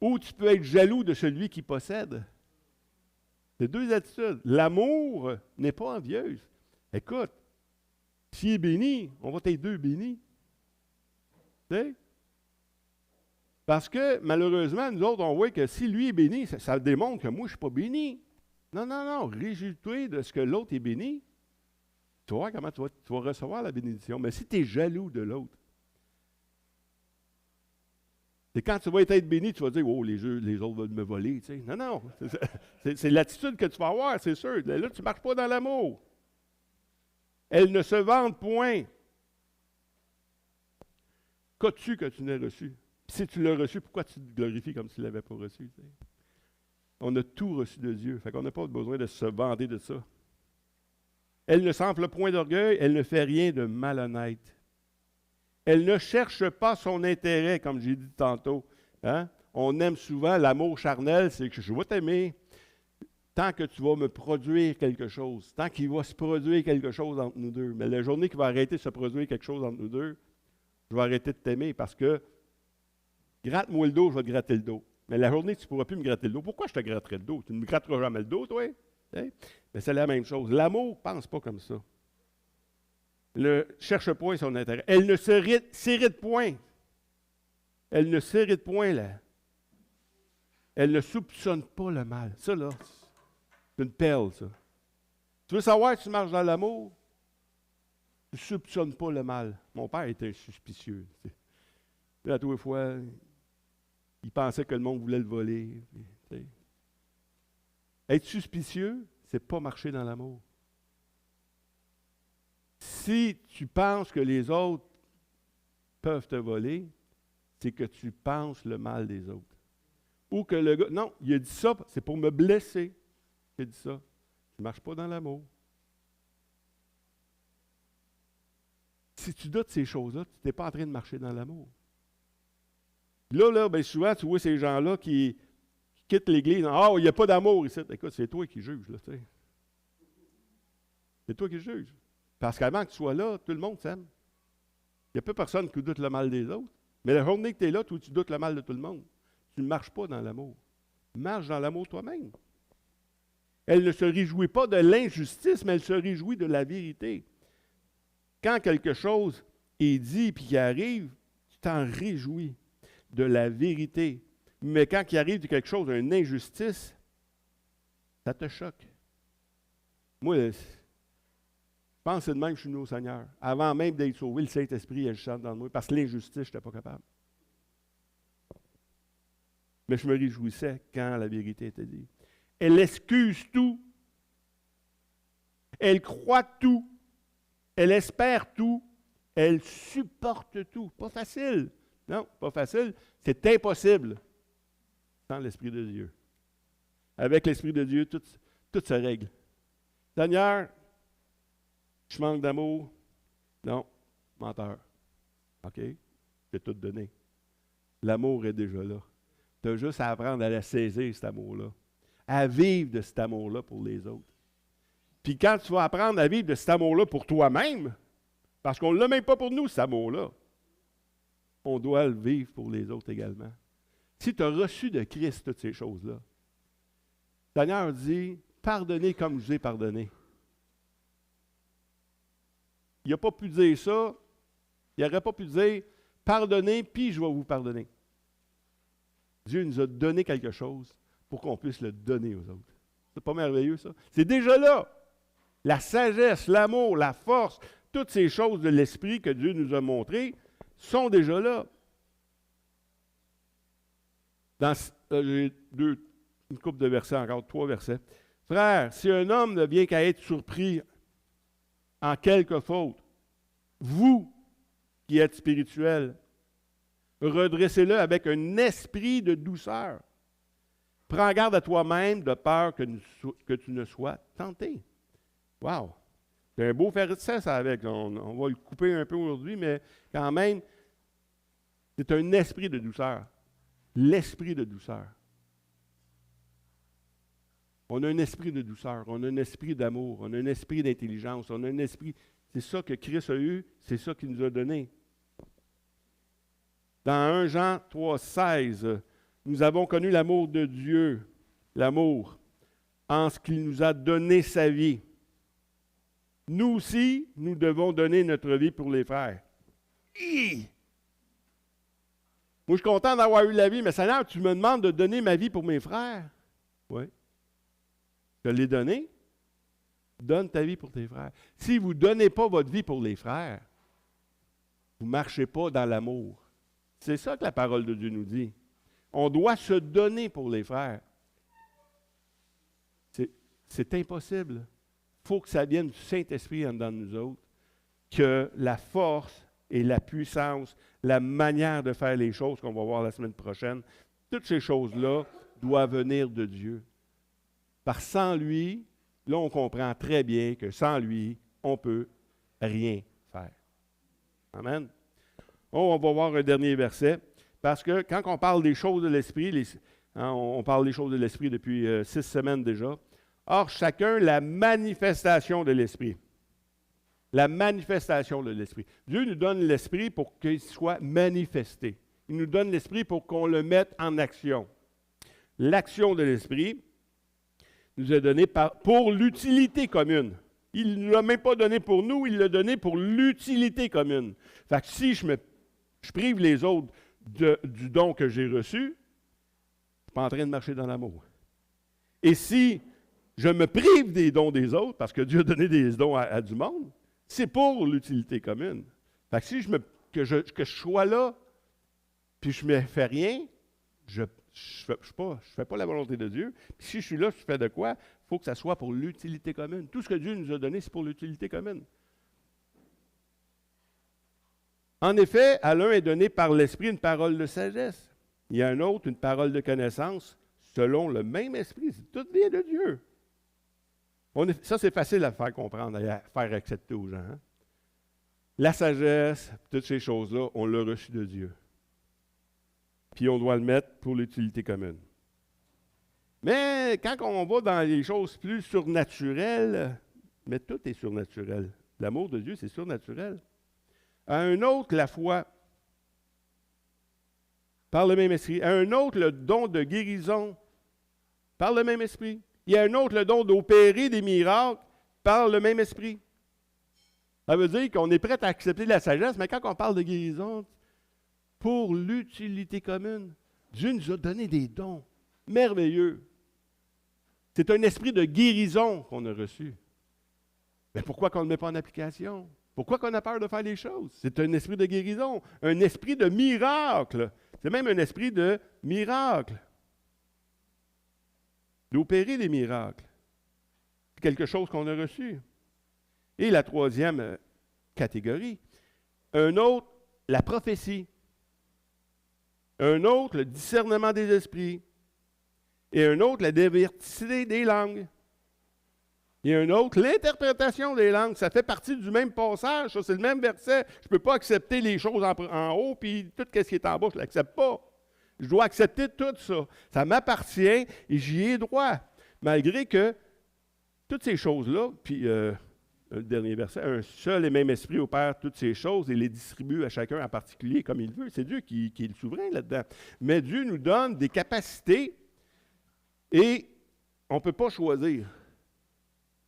ou tu peux être jaloux de celui qui possède. C'est deux attitudes. L'amour n'est pas envieuse. Écoute, s'il est béni, on va être deux bénis. Tu sais? Parce que, malheureusement, nous autres, on voit que si lui est béni, ça démontre que moi, je ne suis pas béni. Non. Réjouis-toi de ce que l'autre est béni. Tu vas voir comment tu vas recevoir la bénédiction. Mais si tu es jaloux de l'autre, c'est quand tu vas être béni, tu vas dire, oh, les autres veulent me voler. Tu sais. Non. C'est l'attitude que tu vas avoir, c'est sûr. Là, tu ne marches pas dans l'amour. Elle ne se vante point. Qu'as-tu que tu n'as reçu? Puis si tu l'as reçu, pourquoi tu te glorifies comme si tu ne l'avais pas reçu? Tu sais? On a tout reçu de Dieu. Fait qu'on n'a pas besoin de se vanter de ça. Elle ne s'enfle point d'orgueil, elle ne fait rien de malhonnête. Elle ne cherche pas son intérêt, comme j'ai dit tantôt. Hein? On aime souvent l'amour charnel, c'est que je vais t'aimer tant que tu vas me produire quelque chose, tant qu'il va se produire quelque chose entre nous deux. Mais la journée qu'il va arrêter de se produire quelque chose entre nous deux, je vais arrêter de t'aimer parce que gratte-moi le dos, je vais te gratter le dos. Mais la journée que tu ne pourras plus me gratter le dos, pourquoi je te gratterai le dos? Tu ne me gratteras jamais le dos, toi? Hein? Mais c'est la même chose. L'amour ne pense pas comme ça. Ne cherche point son intérêt. Elle ne s'irrite point. Elle ne s'irrite point, là. Elle ne soupçonne pas le mal. Ça, là, c'est une perle, ça. Tu veux savoir si tu marches dans l'amour? Tu ne soupçonnes pas le mal. Mon père était suspicieux. À toutes les fois, il pensait que le monde voulait le voler. Être suspicieux, c'est pas marcher dans l'amour. Si tu penses que les autres peuvent te voler, c'est que tu penses le mal des autres. Ou que le gars, non, il a dit ça, c'est pour me blesser. Il a dit ça. Tu ne marches pas dans l'amour. Si tu doutes ces choses-là, tu n'es pas en train de marcher dans l'amour. Là, bien souvent, tu vois ces gens-là qui quittent l'Église. Ah, il n'y a pas d'amour ici. Écoute, c'est toi qui juges, là, tu sais. C'est toi qui juges. Parce qu'avant que tu sois là, tout le monde s'aime. Il n'y a pas personne qui doute le mal des autres. Mais la journée que tu es là, toi, tu doutes le mal de tout le monde. Tu ne marches pas dans l'amour. Marche dans l'amour toi-même. Elle ne se réjouit pas de l'injustice, mais elle se réjouit de la vérité. Quand quelque chose est dit et qui arrive, tu t'en réjouis de la vérité. Mais quand il arrive quelque chose, une injustice, ça te choque. Moi, je pense que c'est de même que je suis venu au Seigneur. Avant même d'être sauvé, le Saint-Esprit agissant dans moi, parce que l'injustice, je n'étais pas capable. Mais je me réjouissais quand la vérité était dite. Elle excuse tout. Elle croit tout. Elle espère tout. Elle supporte tout. Pas facile. Non, pas facile. C'est impossible sans l'Esprit de Dieu. Avec l'Esprit de Dieu, tout se règle. Seigneur, je manque d'amour. Non, menteur. OK? J'ai tout donné. L'amour est déjà là. Tu as juste à apprendre à la saisir, cet amour-là. À vivre de cet amour-là pour les autres. Puis quand tu vas apprendre à vivre de cet amour-là pour toi-même, parce qu'on ne l'a même pas pour nous, cet amour-là, on doit le vivre pour les autres également. Si tu as reçu de Christ toutes ces choses-là, le Seigneur dit, pardonnez comme je vous ai pardonné. Il n'a pas pu dire ça, il n'aurait pas pu dire, pardonnez, puis je vais vous pardonner. Dieu nous a donné quelque chose pour qu'on puisse le donner aux autres. C'est pas merveilleux, ça? C'est déjà là. La sagesse, l'amour, la force, toutes ces choses de l'Esprit que Dieu nous a montrées sont déjà là. J'ai une couple de versets encore, 3 versets. Frère, si un homme ne vient qu'à être surpris en quelque faute, vous qui êtes spirituels, Redressez-le avec un esprit de douceur. Prends garde à toi-même de peur que tu ne sois tenté. Wow! C'est un beau farceur, ça, avec. On va le couper un peu aujourd'hui, mais quand même, c'est un esprit de douceur. L'esprit de douceur. On a un esprit de douceur, on a un esprit d'amour, on a un esprit d'intelligence, on a un esprit... C'est ça que Christ a eu, c'est ça qu'il nous a donné. Dans 1 Jean 3,16, nous avons connu l'amour de Dieu, l'amour, en ce qu'il nous a donné sa vie. Nous aussi, nous devons donner notre vie pour les frères. Hi! Moi, je suis content d'avoir eu la vie, mais Seigneur, tu me demandes de donner ma vie pour mes frères. Oui. Je l'ai donné. Donne ta vie pour tes frères. Si vous ne donnez pas votre vie pour les frères, vous ne marchez pas dans l'amour. C'est ça que la parole de Dieu nous dit. On doit se donner pour les frères. C'est impossible. Il faut que ça vienne du Saint-Esprit en dedans de nous autres, que la force et la puissance, la manière de faire les choses qu'on va voir la semaine prochaine, toutes ces choses-là doivent venir de Dieu. Par sans lui, là on comprend très bien que sans lui, on ne peut rien faire. Amen. Oh, on va voir un dernier verset, parce que quand on parle des choses de l'Esprit, on parle des choses de l'Esprit depuis 6 semaines déjà. Or, chacun, la manifestation de l'Esprit. La manifestation de l'Esprit. Dieu nous donne l'Esprit pour qu'il soit manifesté. Il nous donne l'Esprit pour qu'on le mette en action. L'action de l'Esprit nous est donnée pour l'utilité commune. Il ne l'a même pas donné pour nous, il l'a donné pour l'utilité commune. Fait que si je prive les autres du don que j'ai reçu, je ne suis pas en train de marcher dans l'amour. Et si je me prive des dons des autres, parce que Dieu a donné des dons à du monde, c'est pour l'utilité commune. Fait que si que je sois là, puis je ne me fais rien, je ne fais pas la volonté de Dieu. Puis si je suis là, je fais de quoi? Il faut que ça soit pour l'utilité commune. Tout ce que Dieu nous a donné, c'est pour l'utilité commune. En effet, à l'un est donné par l'Esprit une parole de sagesse. Il y a à un autre une parole de connaissance selon le même Esprit. Tout vient de Dieu. Ça, c'est facile à faire comprendre, à faire accepter aux gens. Hein? La sagesse, toutes ces choses-là, on l'a reçu de Dieu. Puis on doit le mettre pour l'utilité commune. Mais quand on va dans les choses plus surnaturelles, mais tout est surnaturel. L'amour de Dieu, c'est surnaturel. À un autre, la foi, par le même esprit. À un autre, le don de guérison, par le même esprit. Il y a un autre, le don d'opérer des miracles, par le même esprit. Ça veut dire qu'on est prêt à accepter la sagesse, mais quand on parle de guérison, pour l'utilité commune, Dieu nous a donné des dons merveilleux. C'est un esprit de guérison qu'on a reçu. Mais pourquoi qu'on ne le met pas en application? Pourquoi qu'on a peur de faire les choses? C'est un esprit de guérison, un esprit de miracle. C'est même un esprit de miracle. D'opérer des miracles. C'est quelque chose qu'on a reçu. Et la troisième catégorie, un autre, la prophétie. Un autre, le discernement des esprits. Et un autre, la diversité des langues. Et un autre, l'interprétation des langues. Ça fait partie du même passage. Ça, c'est le même verset. Je ne peux pas accepter les choses en haut, puis tout ce qui est en bas, je ne l'accepte pas. Je dois accepter tout ça. Ça m'appartient et j'y ai droit. Malgré que toutes ces choses-là, puis le dernier verset, un seul et même esprit opère toutes ces choses et les distribue à chacun en particulier comme il veut. C'est Dieu qui est le souverain là-dedans. Mais Dieu nous donne des capacités et on ne peut pas choisir.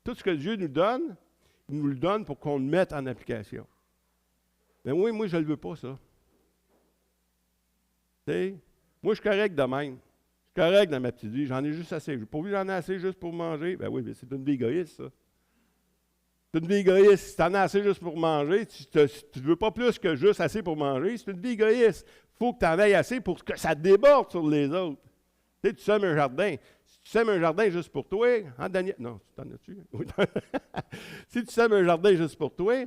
Tout ce que Dieu nous donne, il nous le donne pour qu'on le mette en application. Mais oui, moi, je ne le veux pas, ça. Tu sais, moi, je suis correct de même. Je suis correct dans ma petite vie. J'en ai juste assez. Pourvu j'en ai assez juste pour manger, ben oui, mais c'est une vie égoïste, ça. C'est une vie égoïste. Si tu en as assez juste pour manger, si tu ne veux pas plus que juste assez pour manger, c'est une vie égoïste. Il faut que tu en aies assez pour que ça déborde sur les autres. Tu sais, tu sèmes un jardin. Si tu sèmes un jardin juste pour toi, hein, Daniel? Non, tu t'en as-tu? Si tu sèmes un jardin juste pour toi,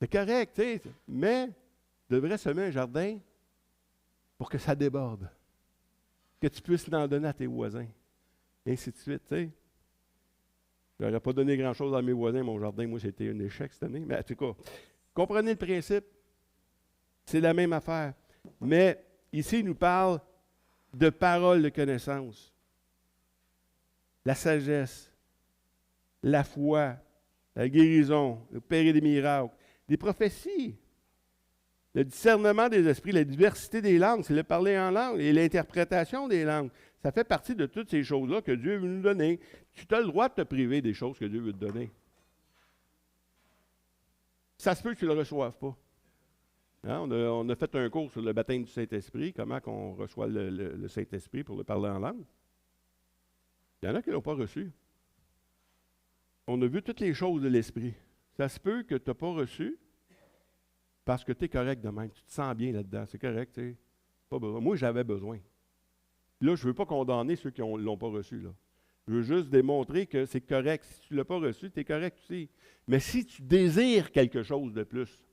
c'est correct, tu sais, mais devrais semer un jardin pour que ça déborde, que tu puisses l'en donner à tes voisins, et ainsi de suite, tu sais. Je n'aurais pas donné grand-chose à mes voisins, mon jardin, moi, c'était un échec cette année, mais en tout cas, comprenez le principe, c'est la même affaire. Mais ici, il nous parle de paroles de connaissance, la sagesse, la foi, la guérison, l'opérer des miracles, des prophéties, le discernement des esprits, la diversité des langues, c'est le parler en langue et l'interprétation des langues. Ça fait partie de toutes ces choses-là que Dieu veut nous donner. Tu as le droit de te priver des choses que Dieu veut te donner. Ça se peut que tu ne le reçoives pas. Hein? On a fait un cours sur le baptême du Saint-Esprit, comment on reçoit le Saint-Esprit pour le parler en langue. Il y en a qui ne l'ont pas reçu. On a vu toutes les choses de l'Esprit. Ça se peut que tu n'as pas reçu parce que tu es correct de même. Tu te sens bien là-dedans. C'est correct, tu sais. Pas besoin. Moi, j'avais besoin. Là, je ne veux pas condamner ceux qui ne l'ont pas reçu. Là. Je veux juste démontrer que c'est correct. Si tu ne l'as pas reçu, tu es correct aussi. Mais si tu désires quelque chose de plus,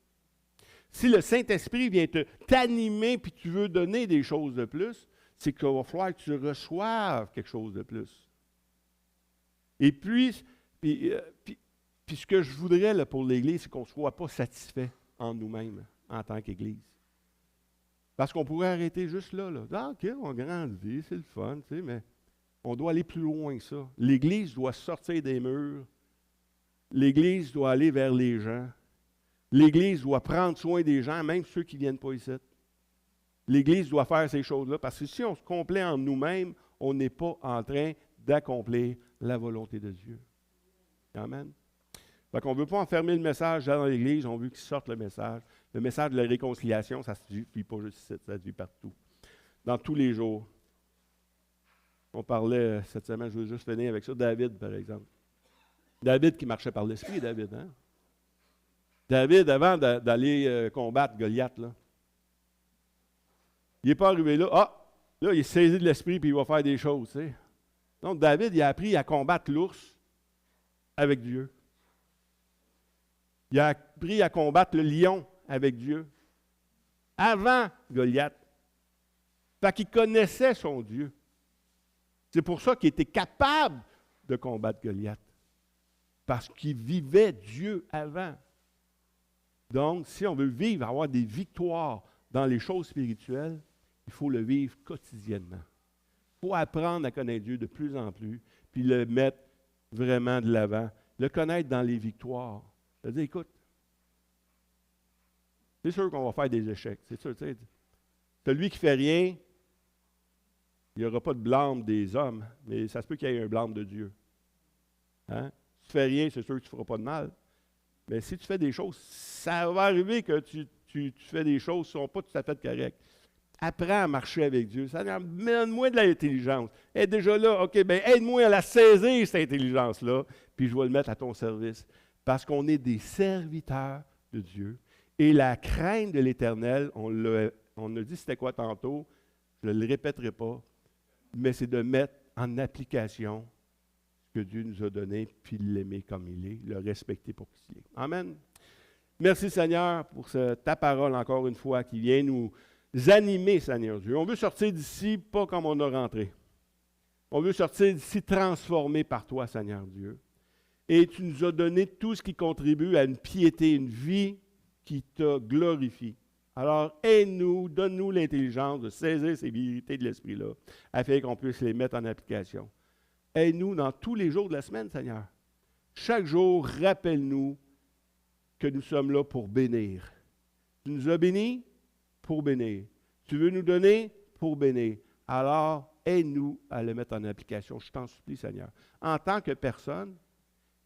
si le Saint-Esprit vient t'animer puis tu veux donner des choses de plus, c'est qu'il va falloir que tu reçoives quelque chose de plus. Et puis ce que je voudrais là, pour l'Église, c'est qu'on ne soit pas satisfait en nous-mêmes, en tant qu'Église. Parce qu'on pourrait arrêter juste là. Ah, OK, on grandit, c'est le fun, tu sais, mais on doit aller plus loin que ça. L'Église doit sortir des murs. L'Église doit aller vers les gens. L'Église doit prendre soin des gens, même ceux qui ne viennent pas ici. L'Église doit faire ces choses-là, parce que si on se complaît en nous-mêmes, on n'est pas en train d'accomplir la volonté de Dieu. Amen. Fait qu'on ne veut pas enfermer le message dans l'Église, on veut qu'il sorte le message. Le message de la réconciliation, ça ne se vit pas juste ici, ça se vit partout. Dans tous les jours. On parlait cette semaine, je veux juste finir avec ça, David, par exemple. David qui marchait par l'Esprit, David, hein? David, avant d'aller combattre Goliath, là, il n'est pas arrivé là. Ah, là, il est saisi de l'Esprit puis il va faire des choses, tu sais. Donc, David, il a appris à combattre l'ours avec Dieu. Il a appris à combattre le lion avec Dieu. Avant Goliath. Fait qu'il connaissait son Dieu. C'est pour ça qu'il était capable de combattre Goliath. Parce qu'il vivait Dieu avant. Donc, si on veut vivre, avoir des victoires dans les choses spirituelles, il faut le vivre quotidiennement. Il faut apprendre à connaître Dieu de plus en plus, puis le mettre vraiment de l'avant, le connaître dans les victoires. C'est-à-dire, écoute, c'est sûr qu'on va faire des échecs, c'est sûr. Celui qui ne fait rien, il n'y aura pas de blâme des hommes, mais ça se peut qu'il y ait un blâme de Dieu. Hein? Si tu ne fais rien, c'est sûr que tu ne feras pas de mal. Mais si tu fais des choses, ça va arriver que tu fais des choses qui ne sont pas tout à fait correctes. Apprends à marcher avec Dieu. Ça donne-moi de l'intelligence. Et déjà là, OK, bien aide-moi à la saisir, cette intelligence-là, puis je vais le mettre à ton service. Parce qu'on est des serviteurs de Dieu. Et la crainte de l'Éternel, on a dit c'était quoi tantôt, je ne le répéterai pas, mais c'est de mettre en application que Dieu nous a donné, puis l'aimer comme il est, le respecter pour qui il est. Amen. Merci Seigneur pour ta parole encore une fois qui vient nous animer, Seigneur Dieu. On veut sortir d'ici pas comme on a rentré. On veut sortir d'ici transformé par toi, Seigneur Dieu. Et tu nous as donné tout ce qui contribue à une piété, une vie qui te glorifie. Alors, aide-nous, donne-nous l'intelligence de saisir ces vérités de l'Esprit-là, afin qu'on puisse les mettre en application. Aide-nous dans tous les jours de la semaine, Seigneur. Chaque jour, rappelle-nous que nous sommes là pour bénir. Tu nous as bénis pour bénir. Tu veux nous donner pour bénir. Alors, aide-nous à le mettre en application. Je t'en supplie, Seigneur. En tant que personne,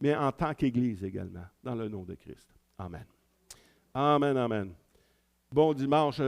mais en tant qu'Église également, dans le nom de Christ. Amen. Amen, amen. Bon dimanche.